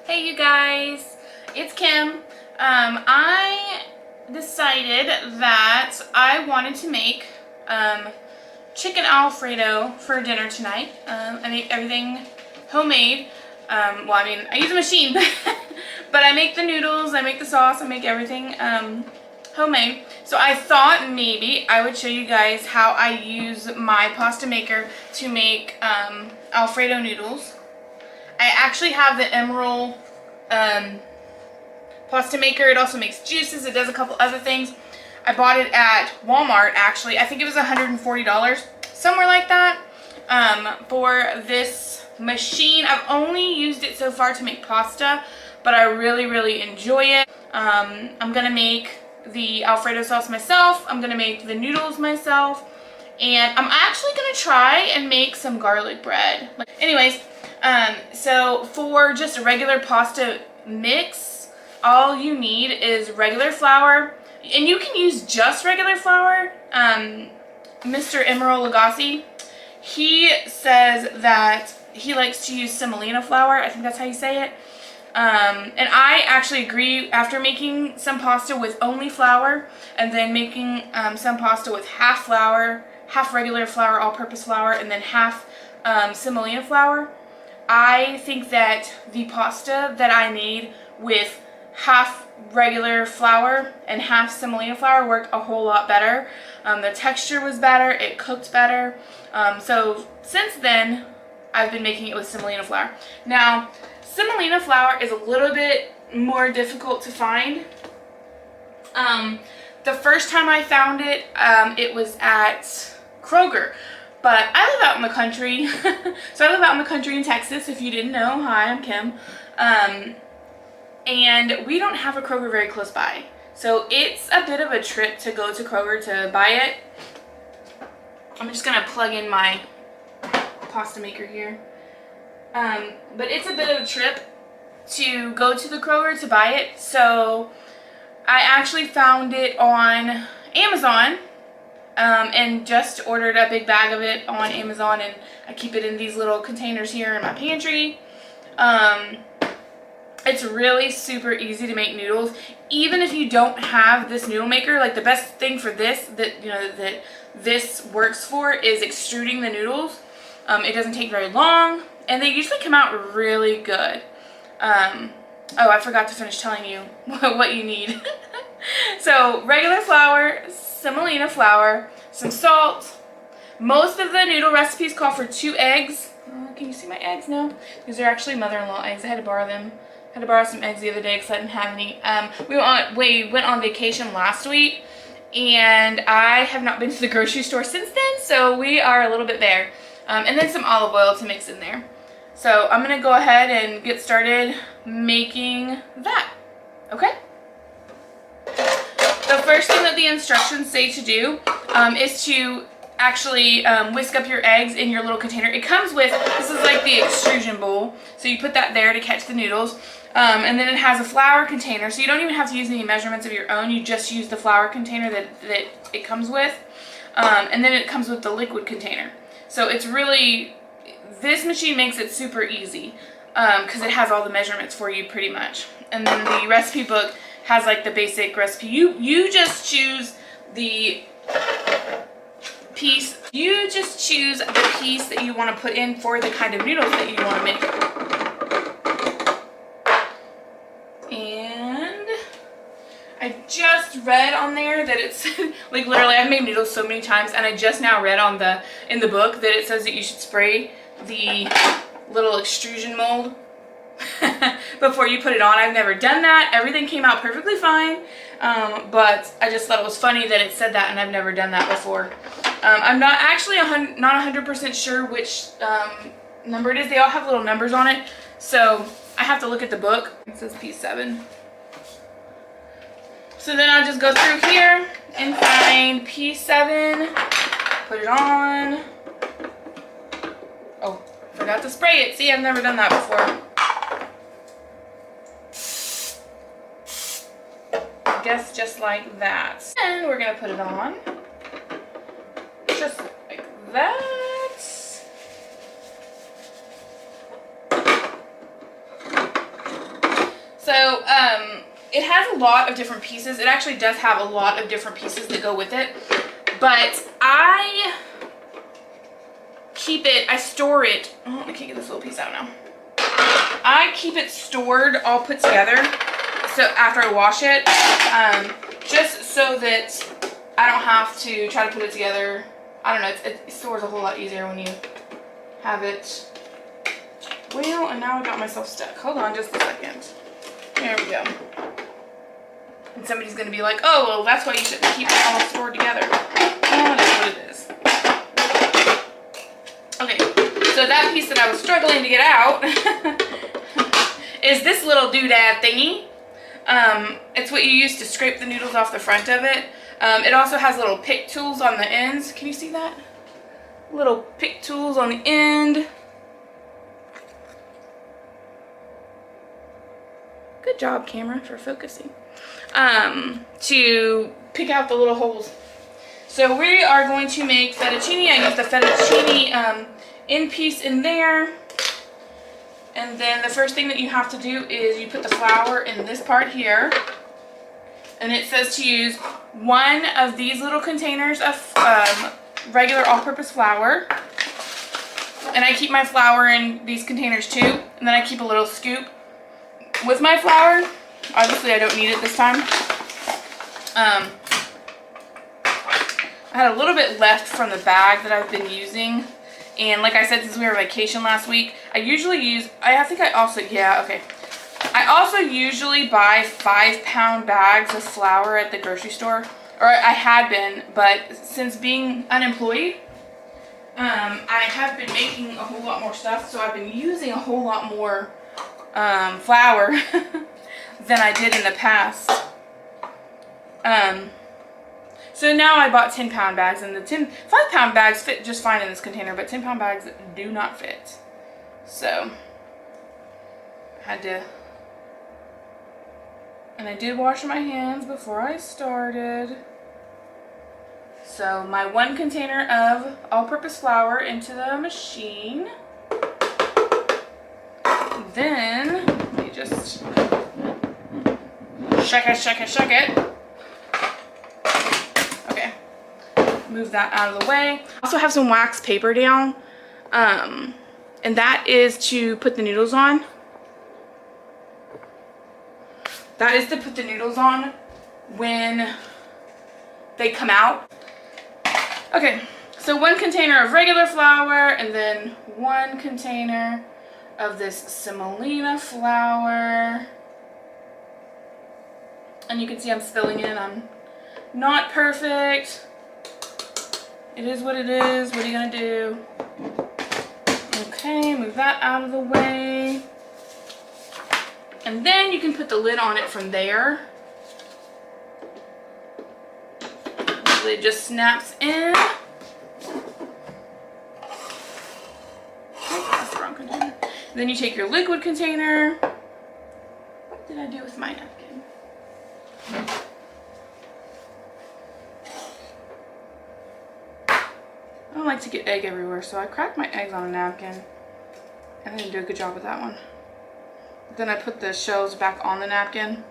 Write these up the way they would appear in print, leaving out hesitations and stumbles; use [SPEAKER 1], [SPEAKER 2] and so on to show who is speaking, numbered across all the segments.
[SPEAKER 1] Hey you guys, it's Kim. I decided that I wanted to make chicken Alfredo for dinner tonight. I make everything homemade. Well, I mean, I use a machine, but I make the noodles, I make the sauce, I make everything homemade. So I thought maybe I would show you guys how I use my pasta maker to make Alfredo noodles. I actually have the Emeril pasta maker. It also makes juices. It does a couple other things. I bought it at Walmart, actually. I think it was $140, somewhere like that, for this machine. I've only used it so far to make pasta, but I really enjoy it. I'm going to make the Alfredo sauce myself. I'm going to make the noodles myself. And I'm actually going to try and make some garlic bread. Anyways, so for just a regular pasta mix, all you need is regular flour. And you can use just regular flour. Mr. Emeril Lagasse, he says that he likes to use semolina flour. I think that's how you say it. And I actually agree. After making some pasta with only flour and then making some pasta with half flour, half regular flour, all-purpose flour, and then half semolina flour, I think that the pasta that I made with half regular flour and half semolina flour worked a whole lot better. The texture was better, it cooked better. So since then, I've been making it with semolina flour. Now, semolina flour is a little bit more difficult to find. The first time I found it, it was at Kroger. But I live out in the country. So I live out in the country in Texas, if you didn't know. Hi, I'm Kim. And we don't have a Kroger very close by. So it's a bit of a trip to go to Kroger to buy it. I'm just going to plug in my pasta maker here. But it's a bit of a trip to go to the Kroger to buy it. So I actually found it on Amazon. And just ordered a big bag of it on Amazon, and I keep it in these little containers here in my pantry. It's really super easy to make noodles. Even if you don't have this noodle maker, like the best thing for this, that this works for, is extruding the noodles. It doesn't take very long, and they usually come out really good. Oh, I forgot to finish telling you what you need. So regular flour, semolina flour, some salt. Most of the noodle recipes call for 2 eggs. Can you see my eggs now? These are actually mother-in-law eggs. I had to borrow them. I had to borrow some eggs the other day because I didn't have any. We went on vacation last week, and I have not been to the grocery store since then, so we are a little bit there. And then some olive oil to mix in there. So I'm going to go ahead and get started making that. Okay? The first thing that the instructions say to do is to actually whisk up your eggs in your little container. It comes with, this is like the extrusion bowl, so you put that there to catch the noodles. And then it has a flour container, so you don't even have to use any measurements of your own. You just use the flour container that it comes with. And then it comes with the liquid container. So it's really, this machine makes it super easy because it has all the measurements for you pretty much. And then the recipe book has like the basic recipe. You just choose the piece. You just choose the piece that you want to put in for the kind of noodles that you want to make. And I just read on there that it's like literally I've made noodles so many times, and I just now read on in the book that it says that you should spray the little extrusion mold before you put it on. I've never done that. Everything came out perfectly fine, but I just thought it was funny that it said that, and I've never done that before. I'm not actually not 100% sure which number it is. They all have little numbers on it, so I have to look at the book. It says P7. So then I'll just go through here and find P7, put it on. Oh, forgot to spray it. See, I've never done that before. I guess just like that. And we're gonna put it on. Just like that. a lot of different pieces. It actually does have a lot of different pieces that go with it. But I keep it, I store it. Oh, I can't get this little piece out now. I keep it stored all put together. So after I wash it, just so that I don't have to try to put it together. I don't know, it stores a whole lot easier when you have it. Well, and now I got myself stuck. Hold on just a second. There we go. And somebody's going to be like, oh, well, that's why you shouldn't keep it all stored together. Oh, that's what it is. Okay, so that piece that I was struggling to get out is this little doodad thingy. It's what you use to scrape the noodles off the front of it. It also has little pick tools on the ends. Can you see that? Little pick tools on the end. Good job, camera, for focusing. To pick out the little holes. So we are going to make fettuccine. I use the fettuccine end piece in there. And then the first thing that you have to do is you put the flour in this part here. And it says to use one of these little containers of regular all-purpose flour. And I keep my flour in these containers too. And then I keep a little scoop with my flour. Obviously I don't need it this time. I had a little bit left from the bag that I've been using. And like I said, since we were on vacation last week, I usually use, I also usually buy 5-pound bags of flour at the grocery store. Or I had been, but since being unemployed, I have been making a whole lot more stuff. So I've been using a whole lot more flour than I did in the past. So now I bought 10-pound bags, and the 5-pound bags fit just fine in this container, but 10-pound bags do not fit. So had to, and I did wash my hands before I started. So my 1 container of all-purpose flour into the machine. Then let me just shake it. Okay, move that out of the way. I also have some wax paper down, and that is to put the noodles on. That is to put the noodles on when they come out. Okay, so 1 container of regular flour, and then 1 container of this semolina flour. And you can see I'm spilling it. I'm not perfect. It is what it is. What are you gonna do? Okay, move that out of the way. And then you can put the lid on it from there. The lid just snaps in. Oh, that's the wrong container. Then you take your liquid container. What did I do with my napkin? I don't like to get egg everywhere, so I cracked my eggs on a napkin. And I didn't do a good job with that one. Then I put the shells back on the napkin.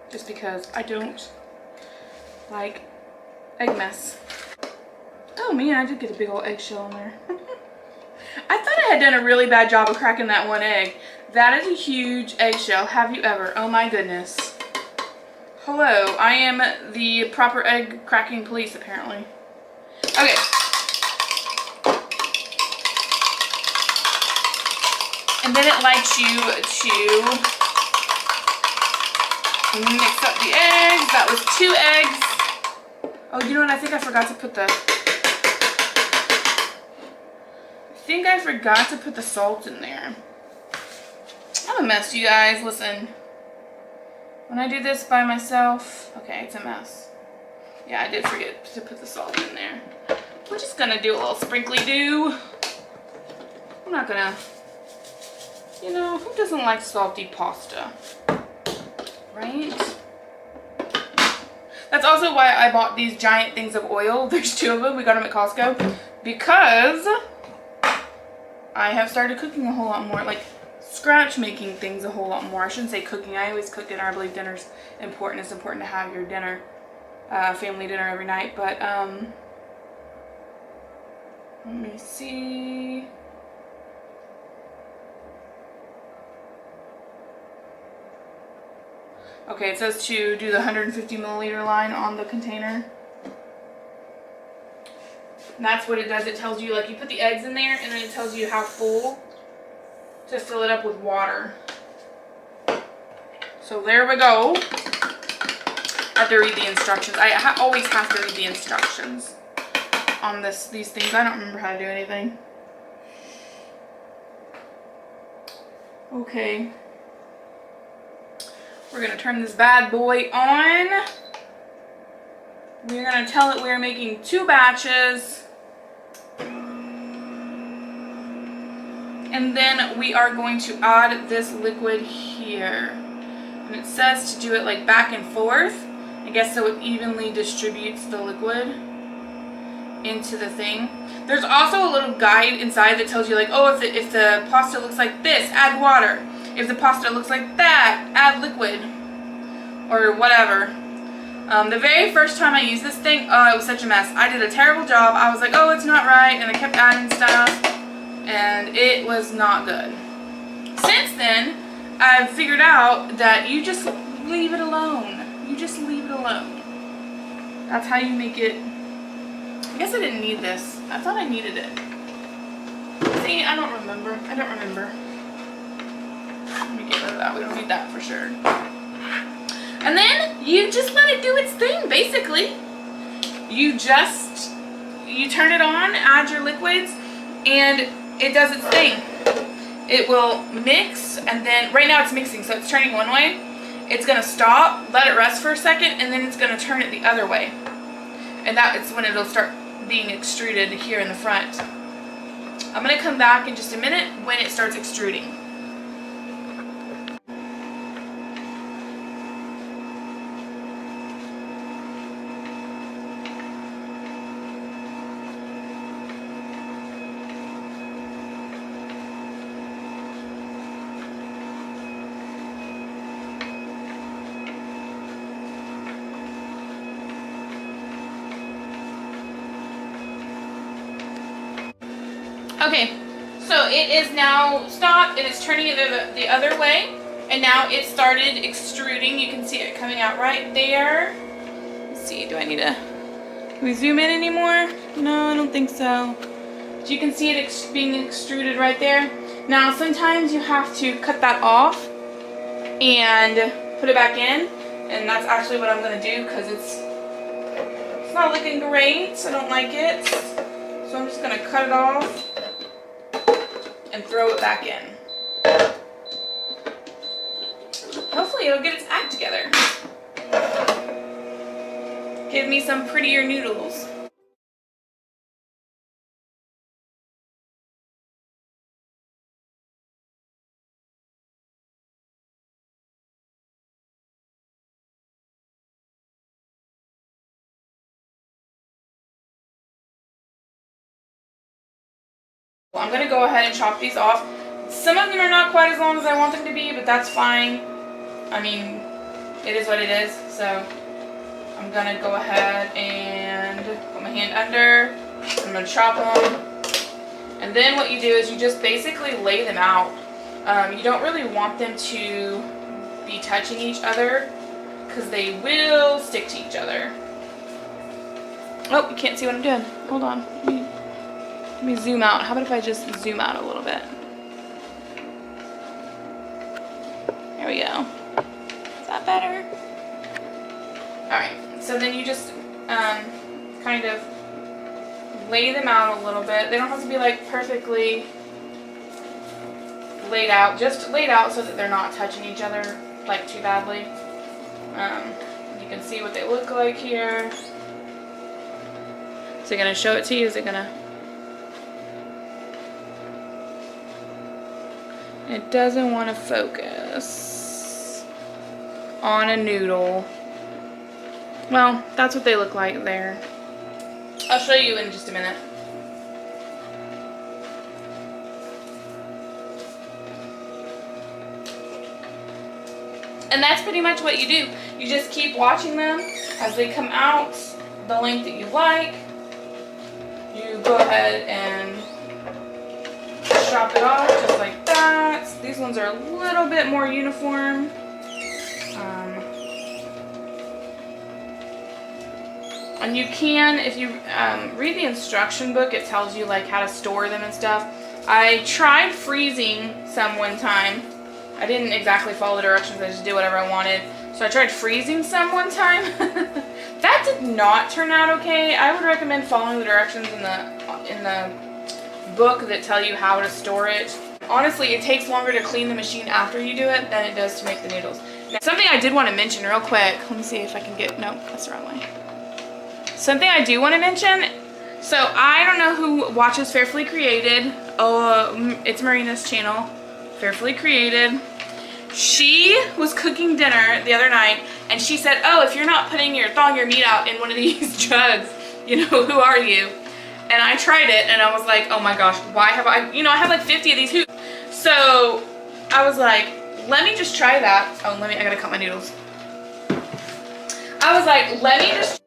[SPEAKER 1] Just because I don't like egg mess. Oh man, I did get a big old eggshell in there. I thought I had done a really bad job of cracking that 1 egg. That is a huge eggshell. Have you ever? Oh my goodness. Hello, I am the proper egg cracking police apparently. Okay. And then it likes you to mix up the eggs. That was 2 eggs. Oh, you know what? I think I forgot to put the salt in there. I'm a mess, you guys. Listen. When I do this by myself, okay, it's a mess. Yeah, I did forget to put the salt in there. We're just gonna do a little sprinkly do. I'm not gonna, you know, who doesn't like salty pasta? Right? That's also why I bought these giant things of oil. There's 2 of them. We got them at Costco. Because I have started cooking a whole lot more. Like, scratch making things a whole lot more. I shouldn't say cooking. I always cook dinner. I believe dinner's important. It's important to have your dinner, family dinner every night. But let me see. Okay, it says to do the 150 milliliter line on the container. And that's what it does. It tells you, like, you put the eggs in there, and then it tells you how full to fill it up with water. So there we go. I have to read the instructions. I always have to read the instructions on these things. I don't remember how to do anything. Okay. We're going to turn this bad boy on. We're going to tell it we're making 2 batches. And then we are going to add this liquid here. And it says to do it like back and forth, I guess, so it evenly distributes the liquid into the thing. There's also a little guide inside that tells you, like, oh, if the pasta looks like this, add water. If the pasta looks like that, add liquid. Or whatever. The very first time I used this thing, oh, it was such a mess. I did a terrible job. I was like, oh, it's not right, and I kept adding stuff, and it was not good. Since then, I've figured out that you just leave it alone. You just leave it alone. That's how you make it. I guess I didn't need this. I thought I needed it. See, I don't remember. I don't remember. Let me get rid of that. We don't need that for sure. And then you just let it do its thing, basically. You turn it on, add your liquids, and it does its thing. It will mix, and then, right now it's mixing, so it's turning one way. It's going to stop, let it rest for a second, and then it's going to turn it the other way. And that is when it'll start being extruded here in the front. I'm going to come back in just a minute when it starts extruding. Okay, so it is now stopped and it's turning it the other way, and now it started extruding. You can see it coming out right there. Let's see, do we zoom in anymore? No, I don't think so. But you can see it being extruded right there. Now sometimes you have to cut that off and put it back in, and that's actually what I'm going to do because it's not looking great. I don't like it. So I'm just going to cut it off and throw it back in. Hopefully it'll get its act together. Give me some prettier noodles. I'm going to go ahead and chop these off. Some of them are not quite as long as I want them to be, but that's fine. I mean, it is what it is. So I'm going to go ahead and put my hand under. I'm going to chop them. And then what you do is you just basically lay them out. You don't really want them to be touching each other because they will stick to each other. Oh, you can't see what I'm doing. Hold on. Let me zoom out. How about if I just zoom out a little bit? There we go. Is that better? Alright, so then you just kind of lay them out a little bit. They don't have to be like perfectly laid out. Just laid out so that they're not touching each other like too badly. You can see what they look like here. Is it going to show it to you? Is it going to... It doesn't want to focus on a noodle. Well, that's what they look like there. I'll show you in just a minute. And that's pretty much what you do. You just keep watching them as they come out the length that you like. You go ahead and chop it off just like that. These ones are a little bit more uniform. And you can, if you read the instruction book, it tells you like how to store them and stuff. I tried freezing some one time. I didn't exactly follow the directions, I just did whatever I wanted. So I tried freezing some one time. That did not turn out okay. I would recommend following the directions in the book that tell you how to store it. Honestly, it takes longer to clean the machine after you do it than it does to make the noodles. Now, something I did want to mention real quick. Let me see if I can get, no, that's the wrong way. Something I do want to mention. So I don't know who watches Fairfully Created. Oh, it's Marina's channel, Fairfully Created. She was cooking dinner the other night, and she said, "Oh, if you're not thawing your meat out in one of these jugs, you know, who are you?" And I tried it, and I was like, "Oh my gosh, why have I? You know, I have like 50 of these hoops." So I was like, "Let me just try that." Oh, I gotta cut my noodles. I was like, "Let me just."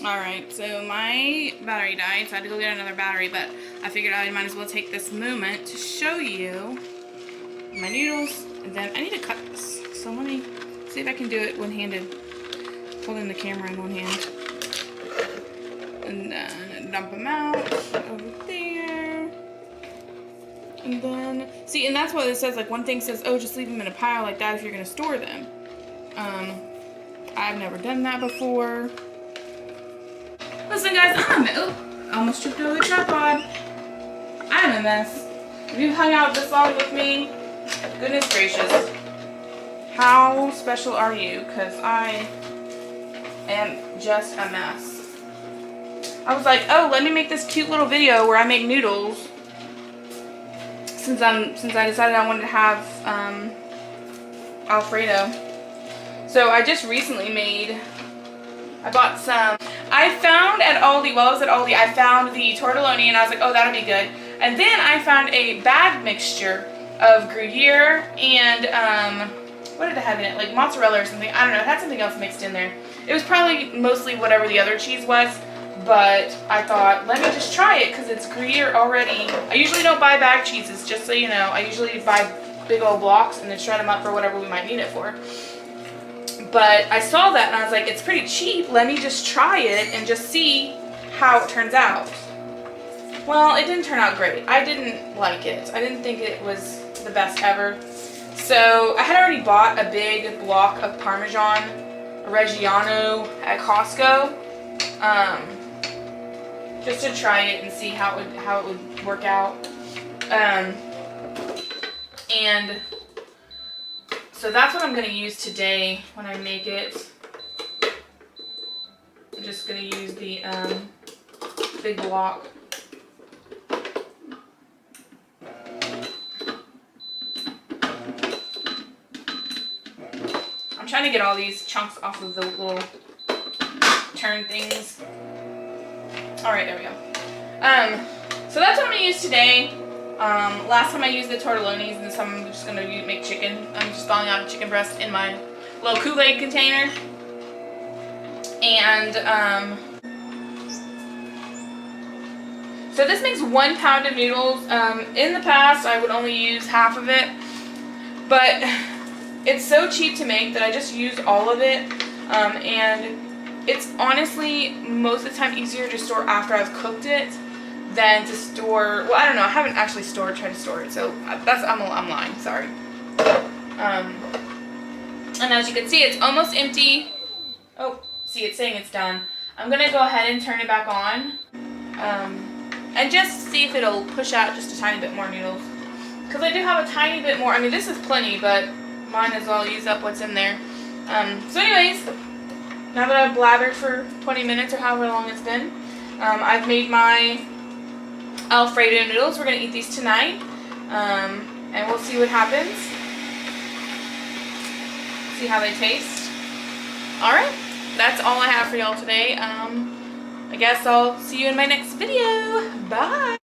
[SPEAKER 1] Alright, so my battery died, so I had to go get another battery, but I figured I might as well take this moment to show you my noodles, and then I need to cut this. So let me see if I can do it one-handed. Holding the camera in one hand. And then dump them out over there. And then, see, and that's what it says, like one thing says, oh, just leave them in a pile like that if you're going to store them. I've never done that before. Listen guys, I almost tripped over the tripod. I'm a mess. If you've hung out this long with me, goodness gracious, how special are you? Because I am just a mess. I was like, oh, let me make this cute little video where I make noodles. Since I decided I wanted to have Alfredo. So I just recently I bought some. I found at Aldi, while I was at Aldi, I found the tortelloni, and I was like, oh, that'll be good. And then I found a bag mixture of Gruyere and, what did it have in it? Like mozzarella or something. I don't know. It had something else mixed in there. It was probably mostly whatever the other cheese was, but I thought, let me just try it because it's Gruyere already. I usually don't buy bag cheeses, just so you know. I usually buy big old blocks and then shred them up for whatever we might need it for. But I saw that and I was like, it's pretty cheap. Let me just try it and just see how it turns out. Well, it didn't turn out great. I didn't like it. I didn't think it was the best ever. So I had already bought a big block of Parmesan Reggiano at Costco, just to try it and see how it would work out. And so that's what I'm going to use today when I make it. I'm just going to use the big block. I'm trying to get all these chunks off of the little turn things. Alright, there we go. So that's what I'm going to use today. Last time I used the tortellonis, and this time I'm just going to make chicken. I'm just thawing out a chicken breast in my little Kool-Aid container. And, so this makes 1 pound of noodles. In the past, I would only use half of it. But it's so cheap to make that I just use all of it. And it's honestly, most of the time, easier to store after I've cooked it than to store, well, I don't know, I haven't actually tried to store it, so I'm lying, sorry. And as you can see, it's almost empty. Oh, see, it's saying it's done. I'm gonna go ahead and turn it back on, and just see if it'll push out just a tiny bit more noodles. Because I do have a tiny bit more. I mean, this is plenty, but might as well use up what's in there. So anyways, now that I've blathered for 20 minutes or however long it's been, I've made my Alfredo noodles. We're going to eat these tonight, and we'll see what happens. See how they taste. Alright, that's all I have for y'all today. I guess I'll see you in my next video. Bye!